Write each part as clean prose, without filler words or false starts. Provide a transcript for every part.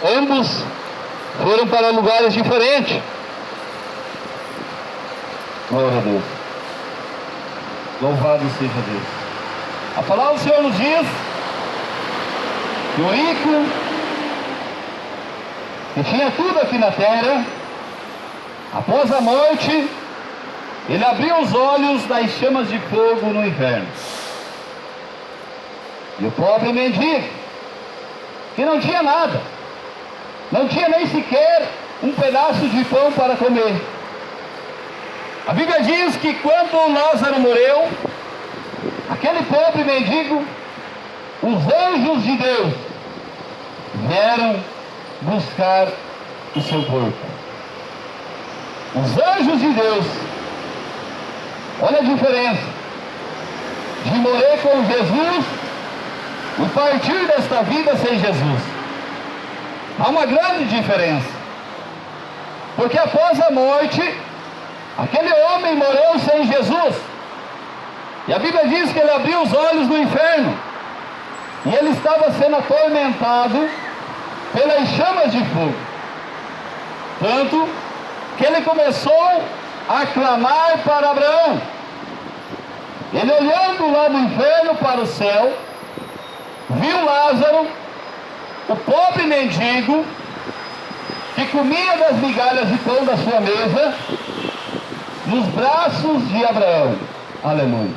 ambos foram para lugares diferentes. Glória a Deus. Louvado seja Deus. A palavra do Senhor nos diz que o rico, que tinha tudo aqui na terra, após a morte, ele abriu os olhos das chamas de fogo no inferno. E o pobre mendigo, que não tinha nada, não tinha nem sequer um pedaço de pão para comer. A Bíblia diz que quando Lázaro morreu, aquele pobre mendigo, os anjos de Deus vieram buscar o seu corpo. Os anjos de Deus, olha a diferença de morrer com Jesus e partir desta vida sem Jesus. Há uma grande diferença, porque após a morte, aquele homem morreu sem Jesus, e a Bíblia diz que ele abriu os olhos no inferno, e ele estava sendo atormentado pelas chamas de fogo, tanto que ele começou a clamar para Abraão. Ele, olhando lá do inferno para o céu, viu Lázaro, o pobre mendigo, que comia das migalhas de pão da sua mesa, nos braços de Abraão. Aleluia.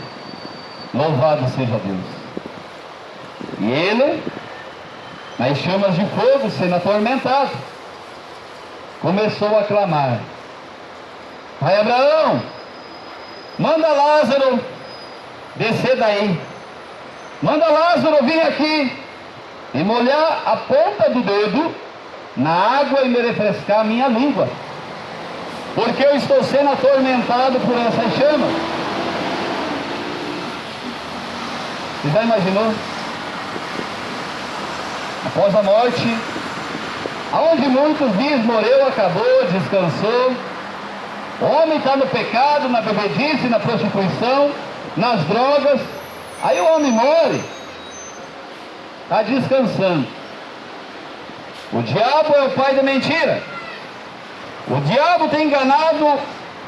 Louvado seja Deus. E ele, nas chamas de fogo, sendo atormentado, começou a clamar: Pai Abraão, manda Lázaro descer daí. Manda Lázaro vir aqui e molhar a ponta do dedo na água e me refrescar a minha língua, porque eu estou sendo atormentado por essas chamas. Você já imaginou? Após a morte, aonde muitos dias morreu, acabou, descansou, o homem está no pecado, na bebedice, na prostituição, nas drogas, aí o homem morre, está descansando. O diabo é o pai da mentira. O diabo tem enganado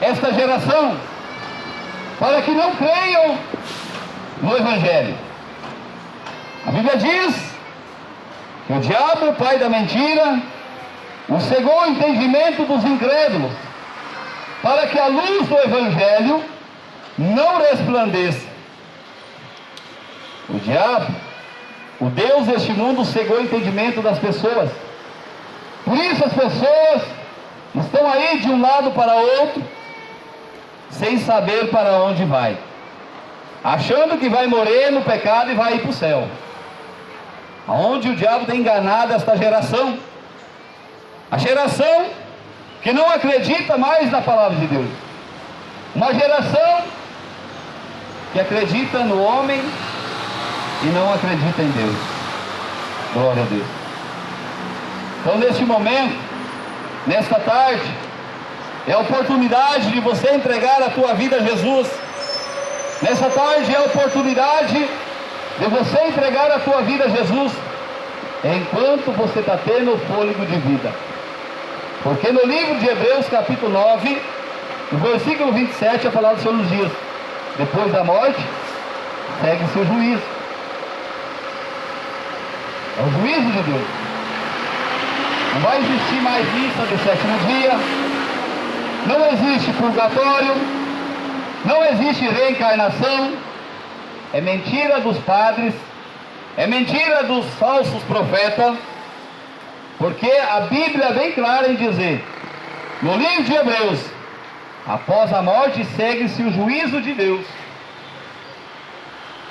esta geração para que não creiam no Evangelho. A Bíblia diz que o diabo, o pai da mentira, cegou o entendimento dos incrédulos, para que a luz do Evangelho não resplandeça. O diabo, o Deus deste mundo, cegou o entendimento das pessoas. Por isso as pessoas estão aí de um lado para outro, sem saber para onde vai, achando que vai morrer no pecado e vai ir para o céu. Aonde o diabo tem enganado esta geração, a geração que não acredita mais na palavra de Deus, uma geração que acredita no homem e não acredita em Deus. Glória a Deus. Então, neste momento, nesta tarde, é a oportunidade de você entregar a tua vida a Jesus. Nessa tarde é a oportunidade de você entregar a tua vida a Jesus, enquanto você está tendo o fôlego de vida. Porque no livro de Hebreus, capítulo 9, no versículo 27, a palavra do Senhor nos diz: depois da morte, segue-se o juízo. É o juízo de Deus. Não vai existir mais missa de sétimo dia, não existe purgatório, não existe reencarnação. É mentira dos padres, é mentira dos falsos profetas, porque a Bíblia é bem clara em dizer, no livro de Hebreus, após a morte segue-se o juízo de Deus.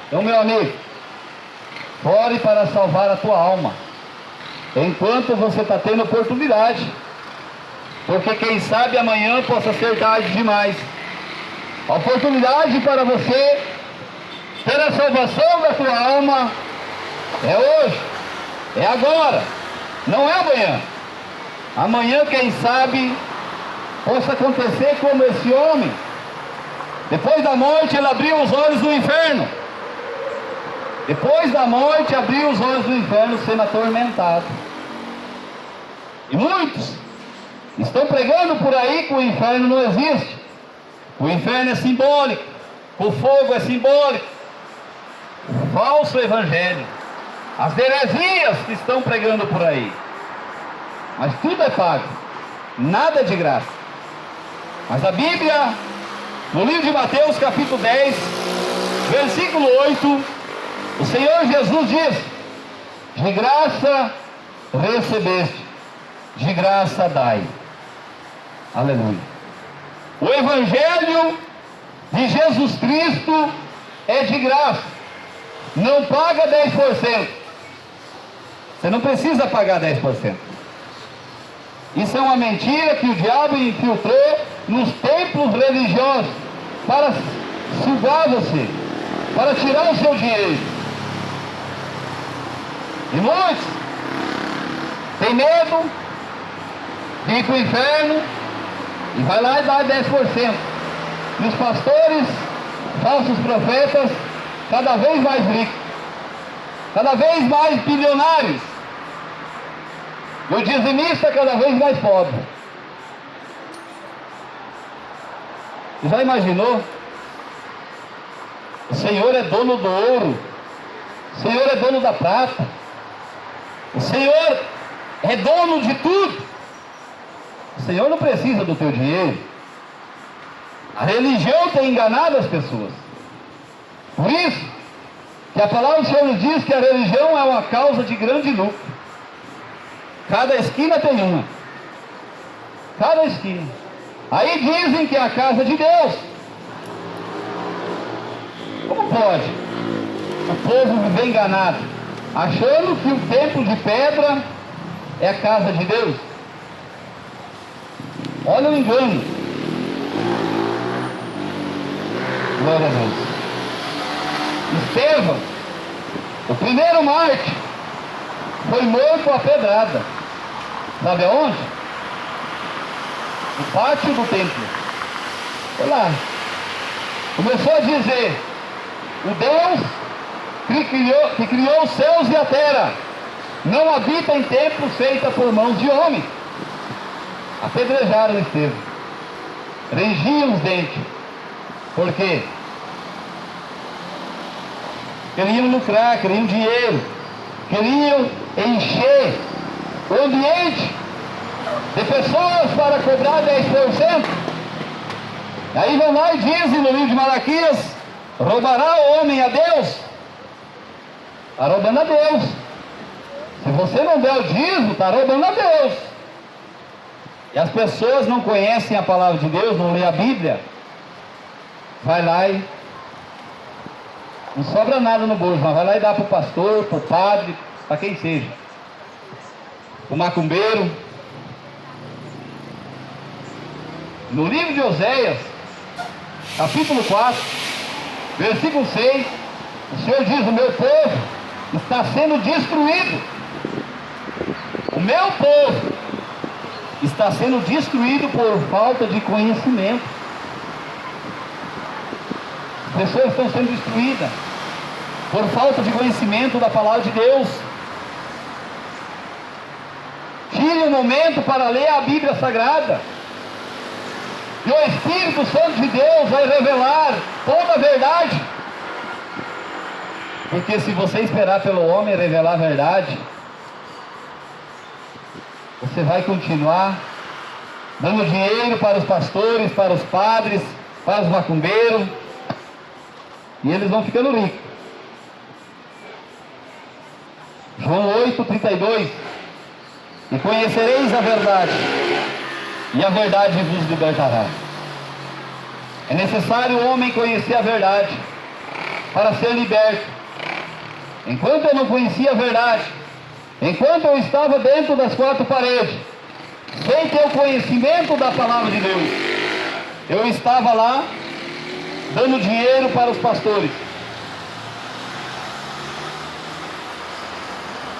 Então, meu amigo, ore para salvar a tua alma, enquanto você está tendo oportunidade, porque quem sabe amanhã possa ser tarde demais. A oportunidade para você ter a salvação da tua alma é hoje, é agora, não é amanhã. Amanhã, quem sabe, possa acontecer como esse homem. Depois da morte, ele abriu os olhos do inferno. Depois da morte, abriu os olhos do inferno, sendo atormentado. E muitos estão pregando por aí que o inferno não existe. O inferno é simbólico, o fogo é simbólico. O falso evangelho, as heresias que estão pregando por aí. Mas tudo é pago, nada é de graça. Mas a Bíblia, no livro de Mateus capítulo 10, versículo 8, o Senhor Jesus diz: de graça recebeste, de graça dai. Aleluia. O Evangelho de Jesus Cristo é de graça. Não paga 10%. Você não precisa pagar 10%. Isso é uma mentira que o diabo infiltrou nos templos religiosos para sugar você, para tirar o seu dinheiro. E muitos têm medo de ir para o inferno e vai lá e dá 10%. E os pastores, falsos profetas, cada vez mais ricos, cada vez mais bilionários, e o dizimista cada vez mais pobre. Você já imaginou? O Senhor é dono do ouro, o Senhor é dono da prata, o Senhor é dono de tudo. O Senhor não precisa do teu dinheiro. A religião tem enganado as pessoas. Por isso que a palavra do Senhor nos diz que a religião é uma causa de grande lucro. Cada esquina tem uma. Cada esquina. Aí dizem que é a casa de Deus. Como pode o povo viver enganado, achando que o templo de pedra é a casa de Deus? Olha o engano. Glória a Deus. Estevão, o primeiro mártir, foi morto a pedrada. Sabe aonde? No pátio do templo. Foi lá. Começou a dizer: o Deus que criou os céus e a terra não habita em templos feitos por mãos de homem. Apedrejaram Estevão, rangiam os dentes. Por quê? Queriam lucrar, queriam dinheiro, queriam encher o ambiente de pessoas para cobrar 10%. Aí vão lá e dizem no livro de Malaquias: roubará o homem a Deus? Está roubando a Deus. Se você não der o dízimo, está roubando a Deus. E as pessoas não conhecem a palavra de Deus, não lê a Bíblia. Vai lá e não sobra nada no bolso, mas vai lá e dá para o pastor, para o padre, para quem seja, o macumbeiro. No livro de Oséias, capítulo 4, versículo 6, o Senhor diz: o meu povo está sendo destruído. O meu povo está sendo destruído por falta de conhecimento. As pessoas estão sendo destruídas por falta de conhecimento da palavra de Deus. Tire um momento para ler a Bíblia Sagrada, e o Espírito Santo de Deus vai revelar toda a verdade. Porque se você esperar pelo homem revelar a verdade, você vai continuar dando dinheiro para os pastores, para os padres, para os macumbeiros, e eles vão ficando ricos. João 8:32: e conhecereis a verdade, e a verdade vos libertará. É necessário o homem conhecer a verdade para ser liberto. Enquanto eu não conhecia a verdade, enquanto eu estava dentro das quatro paredes, sem ter o conhecimento da palavra de Deus, eu estava lá dando dinheiro para os pastores.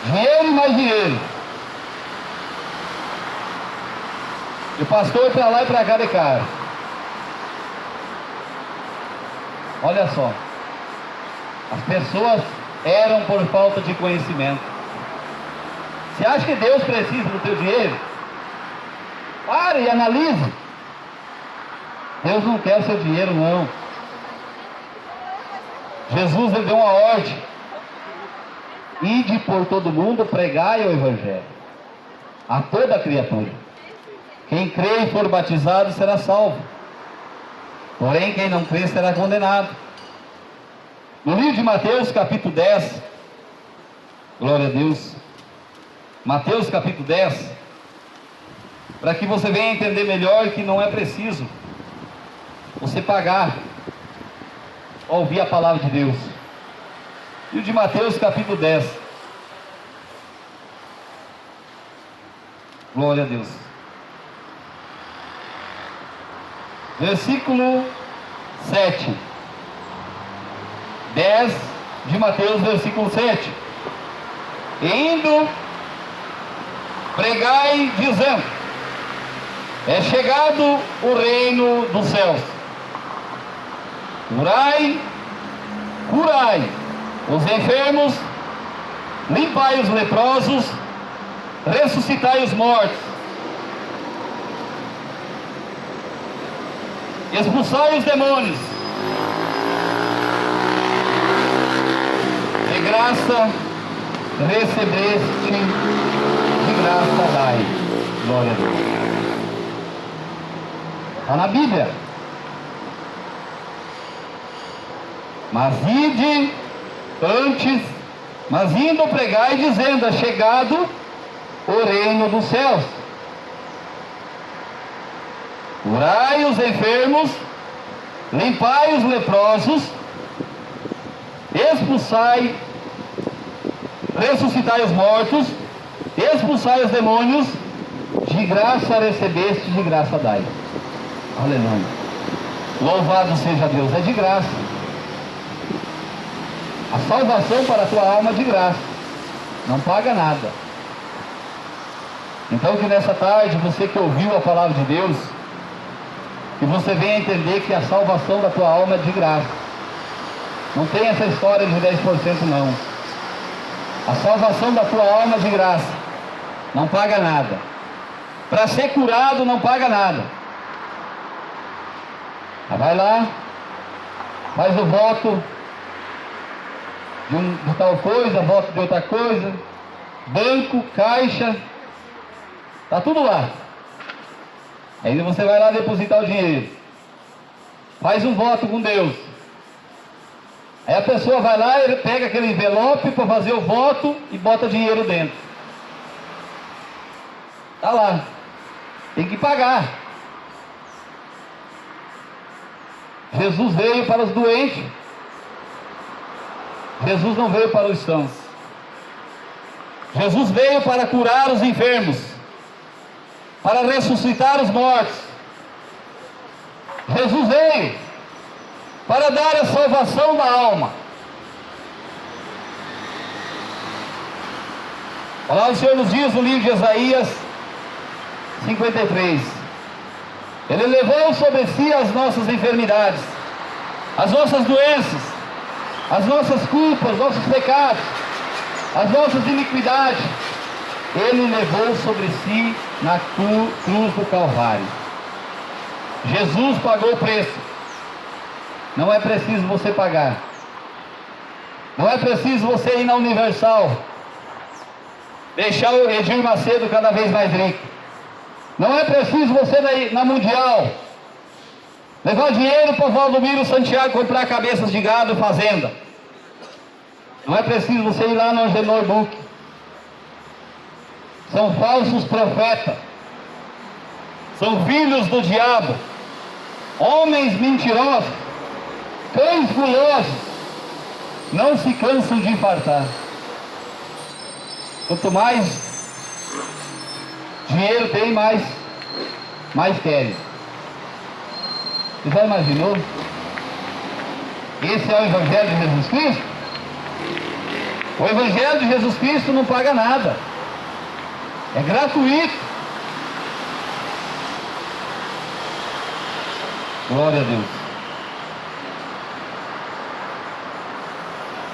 Dinheiro e mais dinheiro. E o pastor para lá e para cá de cara. Olha só. As pessoas eram por falta de conhecimento. Você acha que Deus precisa do teu dinheiro? Pare e analise. Deus não quer o seu dinheiro, não. Jesus, ele deu uma ordem: ide por todo mundo, pregai o Evangelho a toda criatura. Quem crê e for batizado será salvo, porém quem não crê será condenado. No livro de Mateus capítulo 10, glória a Deus, Mateus capítulo 10, para que você venha entender melhor que não é preciso você pagar ou ouvir a palavra de Deus. Livro de Mateus capítulo 10, glória a Deus, versículo 7, 10 de Mateus, versículo 7. Indo, pregai, dizendo: é chegado o reino dos céus. Curai os enfermos, limpai os leprosos, ressuscitai os mortos, expulsai os demônios. De graça recebeste, de graça dai. Glória a Deus. Está na Bíblia. Mas indo pregai, dizendo: é chegado o reino dos céus. Curai os enfermos, limpai os leprosos, expulsai, ressuscitai os mortos, expulsai os demônios. De graça recebeste, de graça dai. Aleluia. Louvado seja Deus. É de graça. A salvação para a tua alma é de graça, não paga nada. Então que nessa tarde, você que ouviu a palavra de Deus, que você venha entender que a salvação da tua alma é de graça. Não tem essa história de 10% não. A salvação da tua alma é de graça, não paga nada. Para ser curado não paga nada. Vai lá, faz o voto de tal coisa, voto de outra coisa, banco, caixa, está tudo lá. Aí você vai lá depositar o dinheiro, faz um voto com Deus. Aí a pessoa vai lá, ele pega aquele envelope para fazer o voto e bota dinheiro dentro. Está lá, tem que pagar. Jesus veio para os doentes, Jesus não veio para os sãos. Jesus veio para curar os enfermos, para ressuscitar os mortos. Jesus veio para dar a salvação da alma. Olha lá, o Senhor nos diz no livro de Isaías 53: Ele levou sobre si as nossas enfermidades, as nossas doenças, as nossas culpas, nossos pecados, as nossas iniquidades. Ele levou sobre si na cruz do Calvário. Jesus pagou o preço. Não é preciso você pagar. Não é preciso você ir na Universal, deixar o Edir Macedo cada vez mais rico. Não é preciso você ir na Mundial, levar dinheiro para o Valdomiro Santiago comprar cabeças de gado fazenda. Não é preciso você ir lá no Angenor Book. São falsos profetas, são filhos do diabo, homens mentirosos, cães gulosos, não se cansam de fartar. Quanto mais dinheiro tem, mais querem. Você já imaginou? Esse é o Evangelho de Jesus Cristo? O Evangelho de Jesus Cristo não paga nada, é gratuito. Glória a Deus.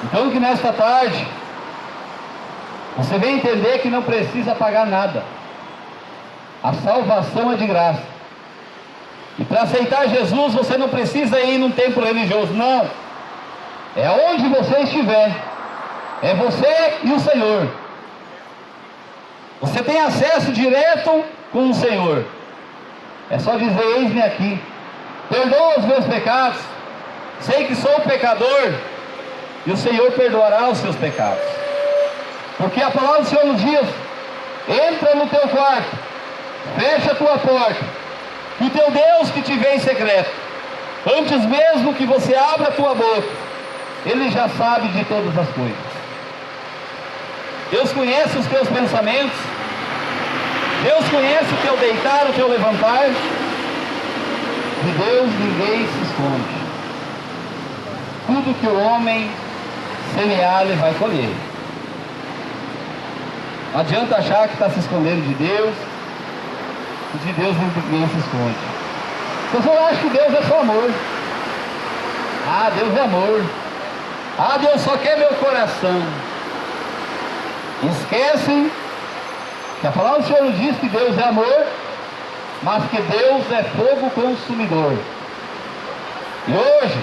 Então que nesta tarde você venha entender que não precisa pagar nada. A salvação é de graça. E para aceitar Jesus, você não precisa ir num templo religioso, não. É onde você estiver. É você e o Senhor. Você tem acesso direto com o Senhor. É só dizer: eis-me aqui, perdoa os meus pecados, sei que sou pecador, e o Senhor perdoará os seus pecados. Porque a palavra do Senhor nos diz: entra no teu quarto, fecha a tua porta, e o teu Deus que te vê em secreto, antes mesmo que você abra a tua boca, Ele já sabe de todas as coisas. Deus conhece os teus pensamentos, Deus conhece o teu deitar, o teu levantar. De Deus ninguém se esconde. Tudo que o homem semear, ele vai colher. Não adianta achar que está se escondendo de Deus. De Deus ninguém se esconde. As pessoas acham que Deus é só amor. Ah, Deus é amor. Ah, Deus só quer meu coração. Esquecem que a palavra do Senhor diz que Deus é amor, mas que Deus é fogo consumidor. E hoje,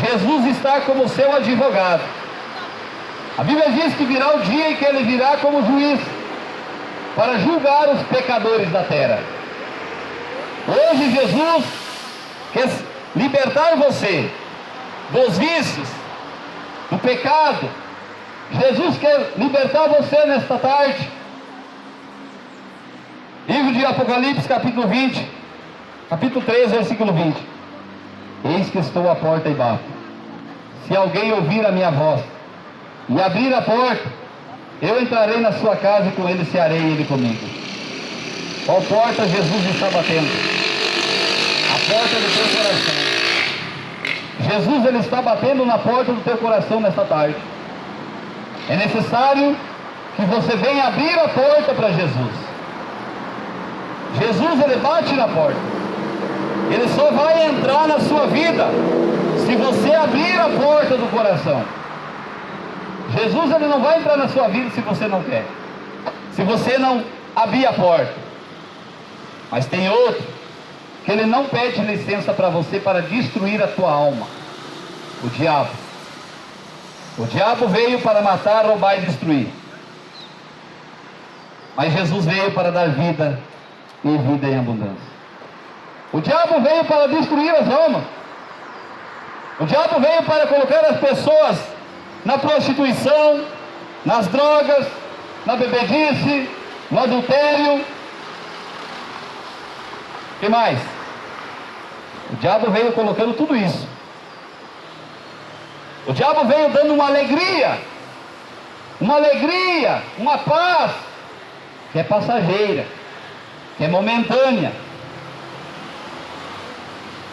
Jesus está como seu advogado. A Bíblia diz que virá o dia em que Ele virá como juiz, para julgar os pecadores da terra. Hoje Jesus quer libertar você dos vícios, do pecado. Jesus quer libertar você nesta tarde. Livro de Apocalipse, capítulo 20, capítulo 13, versículo 20. Eis que estou à porta e bato. Se alguém ouvir a minha voz e abrir a porta, eu entrarei na sua casa e com ele cearei e ele comigo. Qual porta Jesus está batendo? A porta do teu coração. Jesus, Ele está batendo na porta do teu coração nesta tarde. É necessário que você venha abrir a porta para Jesus. Jesus, Ele bate na porta. Ele só vai entrar na sua vida se você abrir a porta do coração. Jesus, Ele não vai entrar na sua vida se você não quer, se você não abrir a porta. Mas tem outro que Ele não pede licença para você para destruir a tua alma. O diabo. O diabo veio para matar, roubar e destruir. Mas Jesus veio para dar vida e vida em abundância. O diabo veio para destruir as almas. O diabo veio para colocar as pessoas na prostituição, nas drogas, na bebedice, no adultério. O que mais? O diabo veio colocando tudo isso. O diabo veio dando uma alegria, uma paz, que é passageira, que é momentânea.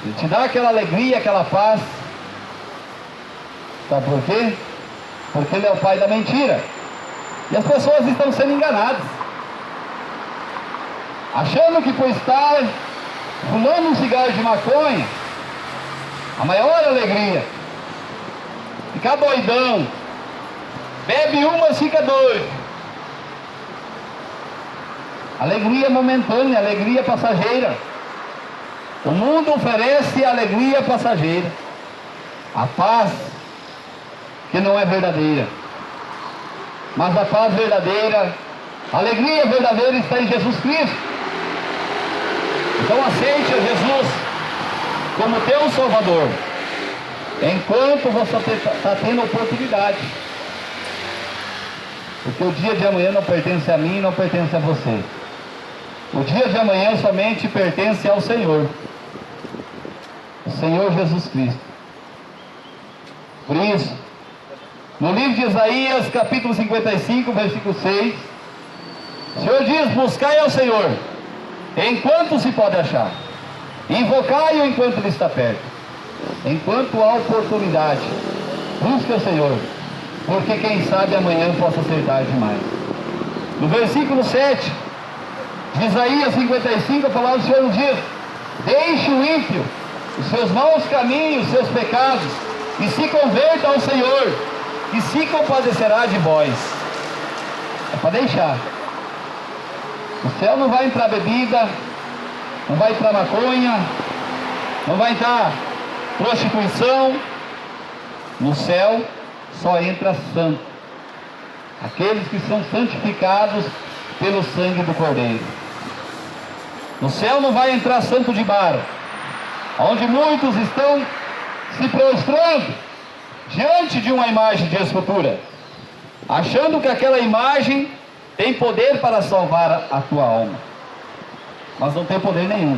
Ele te dá aquela alegria, aquela paz. Sabe por quê? Porque ele é o pai da mentira. E as pessoas estão sendo enganadas, achando que por estar fumando um cigarro de maconha, a maior alegria, ficar doidão, bebe uma e fica doido. Alegria momentânea, alegria passageira. O mundo oferece alegria passageira, a paz que não é verdadeira. Mas a paz verdadeira, a alegria verdadeira está em Jesus Cristo. Então aceite a Jesus como teu Salvador, enquanto você está tendo oportunidade. Porque o dia de amanhã não pertence a mim, não pertence a você. O dia de amanhã somente pertence ao Senhor, o Senhor Jesus Cristo. Por isso, no livro de Isaías, capítulo 55, versículo 6, o Senhor diz: buscai ao Senhor enquanto se pode achar, invocai-o enquanto Ele está perto, enquanto há oportunidade. Busque ao Senhor, porque quem sabe amanhã possa ser tarde demais. No versículo 7 de Isaías 55, a palavra do Senhor nos diz: deixe o ímpio os seus maus caminhos, os seus pecados, e se converta ao Senhor, e se compadecerá de vós. É para deixar. No céu não vai entrar bebida, não vai entrar maconha, não vai entrar prostituição. No céu só entra santo, aqueles que são santificados pelo sangue do Cordeiro. No céu não vai entrar santo de barro, onde muitos estão se prostrando diante de uma imagem de escultura, achando que aquela imagem tem poder para salvar a tua alma, mas não tem poder nenhum.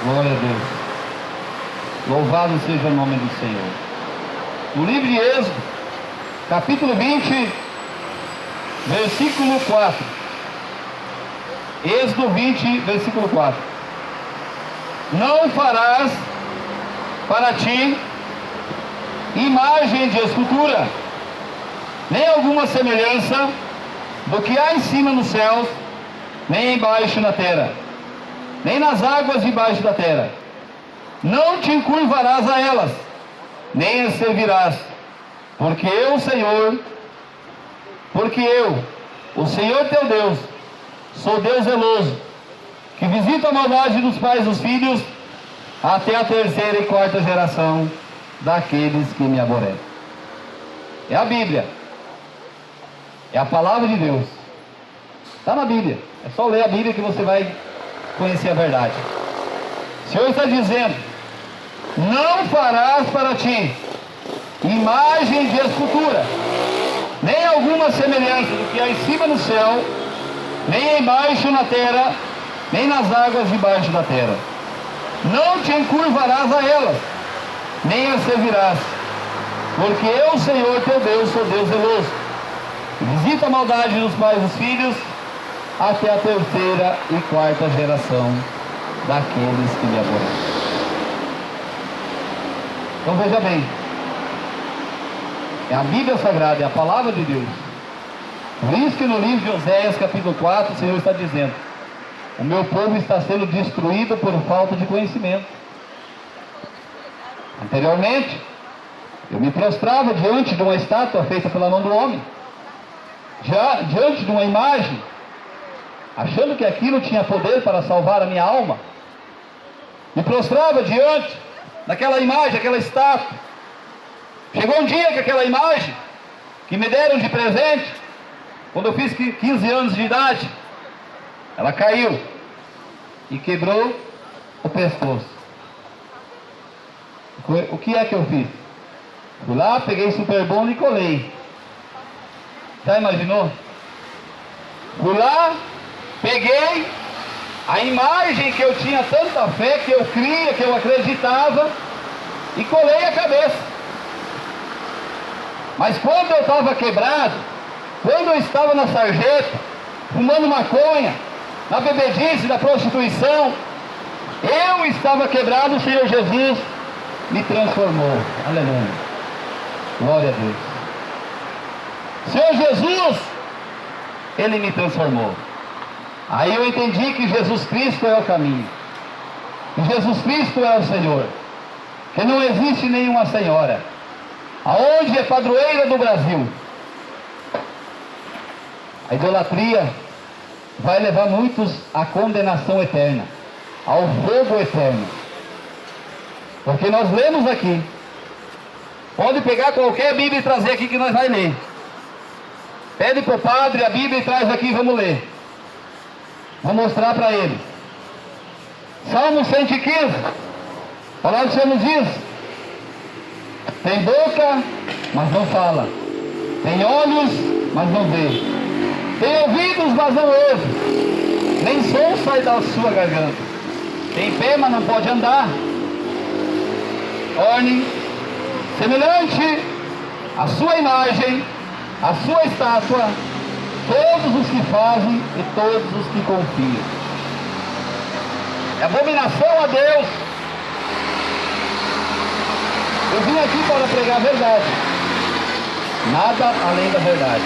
Glória a Deus. Louvado seja o nome do Senhor. No livro de Êxodo, capítulo 20, versículo 4. Êxodo 20, versículo 4. Não farás para ti imagem de escultura, nem alguma semelhança do que há em cima nos céus, nem embaixo na terra, nem nas águas debaixo da terra. Não te encurvarás a elas, nem as servirás, porque eu, o Senhor, o Senhor teu Deus, sou Deus zeloso, que visita a maldade dos pais dos filhos, até a terceira e quarta geração daqueles que me aborrecem. É a Bíblia, é a palavra de Deus, está na Bíblia. É só ler a Bíblia que você vai conhecer a verdade. O Senhor está dizendo: não farás para ti imagem de escultura, nem alguma semelhança do que há em cima no céu, nem embaixo na terra, nem nas águas debaixo da terra. Não te encurvarás a elas, nem as servirás, porque eu, Senhor teu Deus, sou Deus zeloso, visita a maldade dos pais dos filhos, até a terceira e quarta geração daqueles que me aborrecem. Então veja bem, é a Bíblia Sagrada, é a palavra de Deus. Por isso que no livro de Oséias, capítulo 4, o Senhor está dizendo: o meu povo está sendo destruído por falta de conhecimento. Anteriormente, eu me prostrava diante de uma estátua feita pela mão do homem, diante de uma imagem, achando que aquilo tinha poder para salvar a minha alma. Me prostrava diante daquela imagem, aquela estátua. Chegou um dia que aquela imagem, que me deram de presente, quando eu fiz 15 anos de idade, ela caiu e quebrou o pescoço. O que é que eu fiz? Fui lá, peguei Super Bond e colei. Já imaginou? Fui lá, peguei a imagem que eu tinha tanta fé, que eu cria, que eu acreditava, e colei a cabeça. Mas quando eu estava quebrado, quando eu estava na sarjeta, fumando maconha, na bebedice, na prostituição, eu estava quebrado, o Senhor Jesus me transformou. Aleluia. Glória a Deus. O Senhor Jesus, Ele me transformou. Aí eu entendi que Jesus Cristo é o caminho, que Jesus Cristo é o Senhor, que não existe nenhuma senhora, aonde é padroeira do Brasil. A idolatria vai levar muitos à condenação eterna, ao fogo eterno. Porque nós lemos aqui, pode pegar qualquer Bíblia e trazer aqui que nós vai ler. Pede para o padre a Bíblia e traz aqui e vamos ler. Vou mostrar para ele. Salmo 115, a palavra do Senhor nos diz: tem boca, mas não fala, tem olhos, mas não vê, tem ouvidos, mas não ouve, nem som sai da sua garganta, tem pé, mas não pode andar. Torne semelhante à sua imagem, à sua estátua, todos os que fazem e todos os que confiam. É abominação a Deus Eu vim aqui para pregar a verdade, nada além da verdade.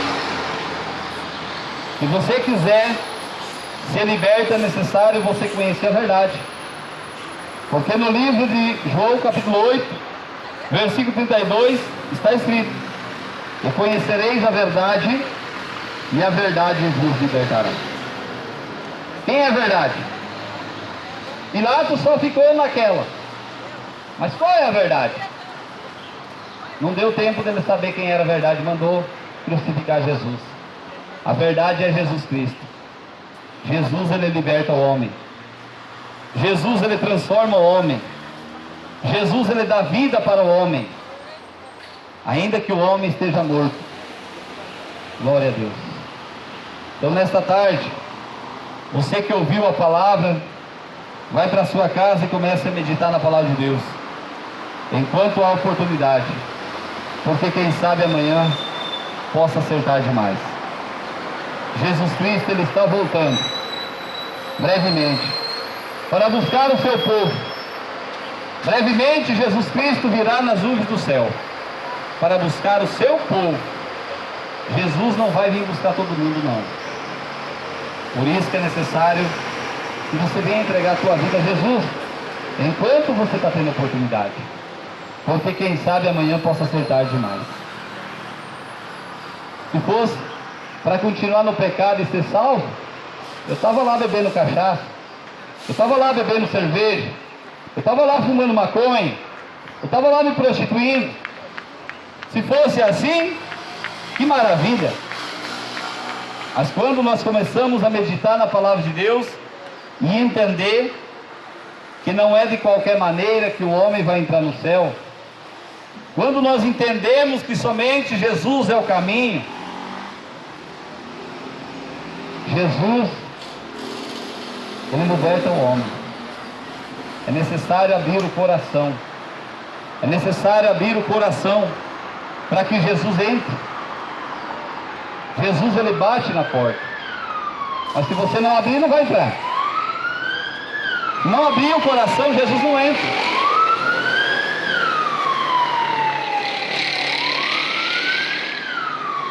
Se você quiser ser liberto, é necessário você conhecer a verdade. Porque no livro de João, capítulo 8, versículo 32, está escrito: e conhecereis a verdade, e a verdade vos libertará. Quem é a verdade? Pilatos só ficou naquela. Mas qual é a verdade? Não deu tempo dele saber quem era a verdade, mandou crucificar Jesus. A verdade é Jesus Cristo. Jesus, ele liberta o homem. Jesus, ele transforma o homem. Jesus, ele dá vida para o homem, ainda que o homem esteja morto. Glória a Deus. Então nesta tarde, você que ouviu a palavra, vai para a sua casa e comece a meditar na palavra de Deus, enquanto há oportunidade, porque quem sabe amanhã possa acertar demais. Jesus Cristo, ele está voltando brevemente para buscar o seu povo. Brevemente Jesus Cristo virá nas nuvens do céu para buscar o seu povo. Jesus não vai vir buscar todo mundo, não. Por isso que é necessário que você venha entregar a sua vida a Jesus enquanto você está tendo oportunidade, porque quem sabe amanhã possa acertar demais. Se fosse para continuar no pecado e ser salvo, eu estava lá bebendo cachaça, eu estava lá bebendo cerveja, eu estava lá fumando maconha, eu estava lá me prostituindo. Se fosse assim, que maravilha! Mas quando nós começamos a meditar na palavra de Deus e entender que não é de qualquer maneira que o homem vai entrar no céu, quando nós entendemos que somente Jesus é o caminho, Jesus, ele liberta o homem. É necessário abrir o coração. É necessário abrir o coração para que Jesus entre. Jesus, ele bate na porta. Mas se você não abrir, não vai entrar. Se não abrir o coração, Jesus não entra.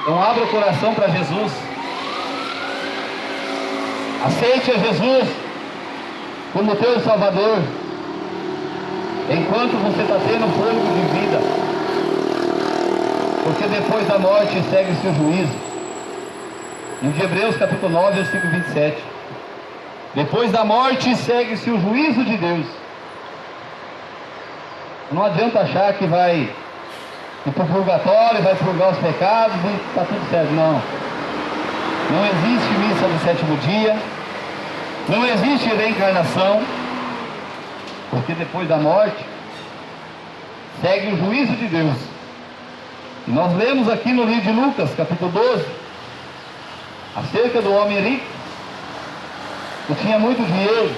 Então abra o coração para Jesus. Aceite a Jesus como teu Salvador, enquanto você está tendo fôlego de vida, porque depois da morte segue-se o juízo. Em Hebreus capítulo 9, versículo 27, depois da morte segue-se o juízo de Deus. Não adianta achar que vai ir para o purgatório, vai purgar os pecados e está tudo certo. Não. Não existe missa do sétimo dia, não existe reencarnação, porque depois da morte segue o juízo de Deus. E nós lemos aqui no livro de Lucas, capítulo 12, acerca do homem rico, que tinha muito dinheiro,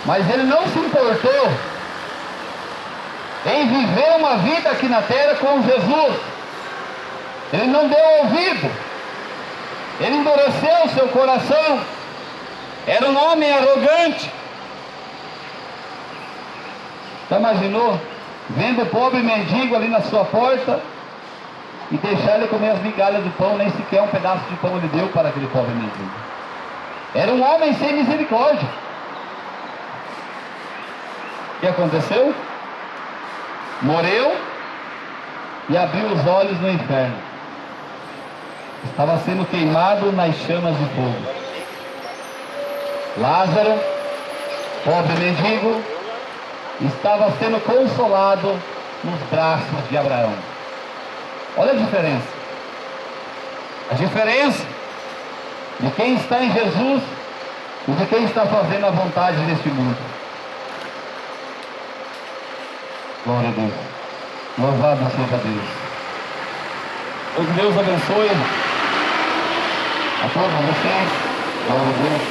mas ele não se importou em viver uma vida aqui na terra com Jesus. Ele não deu ouvido, ele endureceu o seu coração, era um homem arrogante. Já imaginou, vendo o pobre mendigo ali na sua porta, e deixar ele comer as migalhas do pão, nem sequer um pedaço de pão ele deu para aquele pobre mendigo. Era um homem sem misericórdia. O que aconteceu? Morreu e abriu os olhos no inferno. Estava sendo queimado nas chamas de fogo. Lázaro, pobre mendigo, estava sendo consolado nos braços de Abraão. Olha a diferença. A diferença de quem está em Jesus e de quem está fazendo a vontade deste mundo. Glória a Deus. Louvado seja Deus. Que Deus abençoe a todos vocês. Glória a Deus.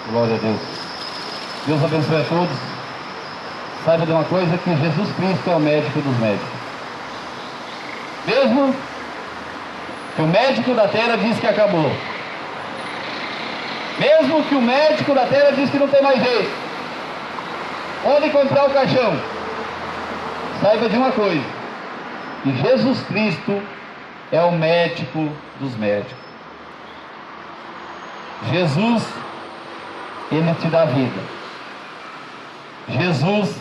Glória a Deus. Deus abençoe a todos. Saiba de uma coisa, que Jesus Cristo é o médico dos médicos. Mesmo que o médico da terra diz que acabou, Mesmo que o médico da terra diz que não tem mais jeito, pode comprar o caixão. Saiba de uma coisa, que Jesus Cristo é o médico dos médicos. Jesus, Ele te dá vida. Jesus,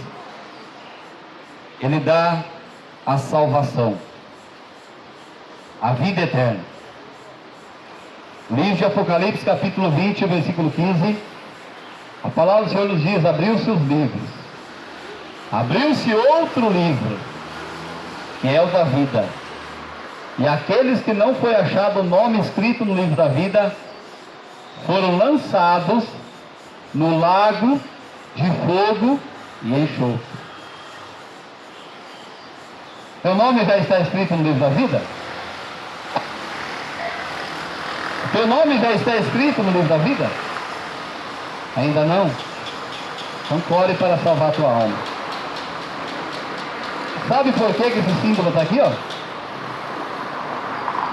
Ele dá a salvação, a vida eterna. Livro de Apocalipse, capítulo 20, versículo 15. A palavra do Senhor nos diz: abriu-se os livros. Abriu-se outro livro, que é o da vida. E aqueles que não foi achado o nome escrito no livro da vida, foram lançados no lago de fogo e enxofre. Teu nome já está escrito no livro da vida? Teu nome já está escrito no livro da vida? Ainda não? Então corre para salvar a tua alma. Sabe por que esse símbolo está aqui, ó?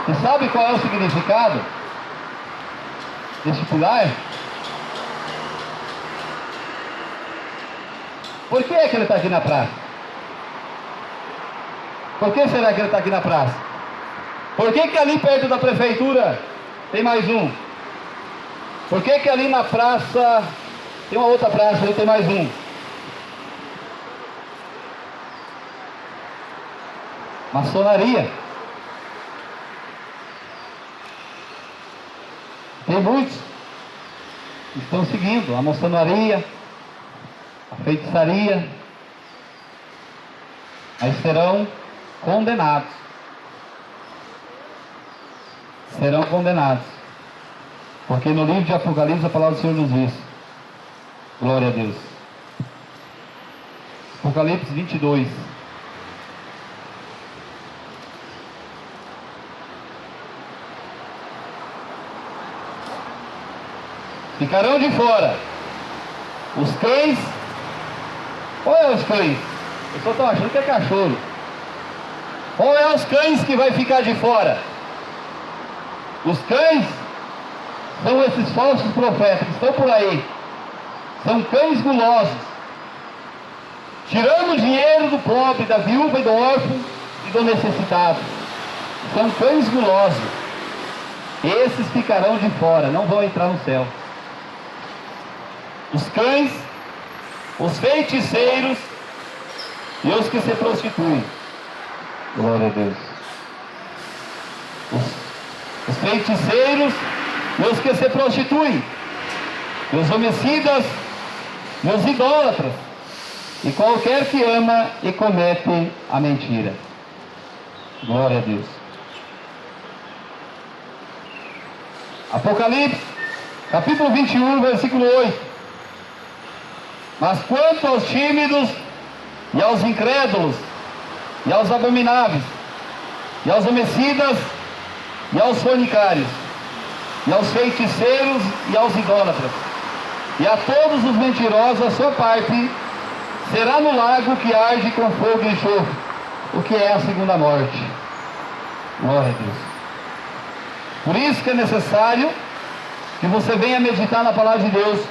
Você sabe qual é o significado desse pilar? Por que é que ele está aqui na praça? Por que será que ele está aqui na praça? Por que ali perto da prefeitura tem mais um? Por que ali na praça tem uma outra praça e tem mais um? Maçonaria. Tem muitos que estão seguindo a maçonaria, a feitiçaria, mas serão condenados. Serão condenados. Porque no livro de Apocalipse a palavra do Senhor nos diz: glória a Deus. Apocalipse 22. Ficarão de fora os cães. Qual é os cães? Eu só estou achando que é cachorro. Qual é os cães que vai ficar de fora? Os cães são esses falsos profetas que estão por aí. São cães gulosos, tirando o dinheiro do pobre, da viúva e do órfão e do necessitado. São cães gulosos. Esses ficarão de fora, não vão entrar no céu. Os cães, os feiticeiros e os que se prostituem. Glória a Deus. Os feiticeiros e os que se prostituem, e os homicidas e os idólatras, e qualquer que ama e comete a mentira. Glória a Deus. Apocalipse, capítulo 21, versículo 8. Mas quanto aos tímidos e aos incrédulos e aos abomináveis e aos homicidas e aos fornicários e aos feiticeiros e aos idólatras e a todos os mentirosos, a sua parte será no lago que arde com fogo e enxofre, o que é a segunda morte. Glória a Deus. Por isso que é necessário que você venha meditar na palavra de Deus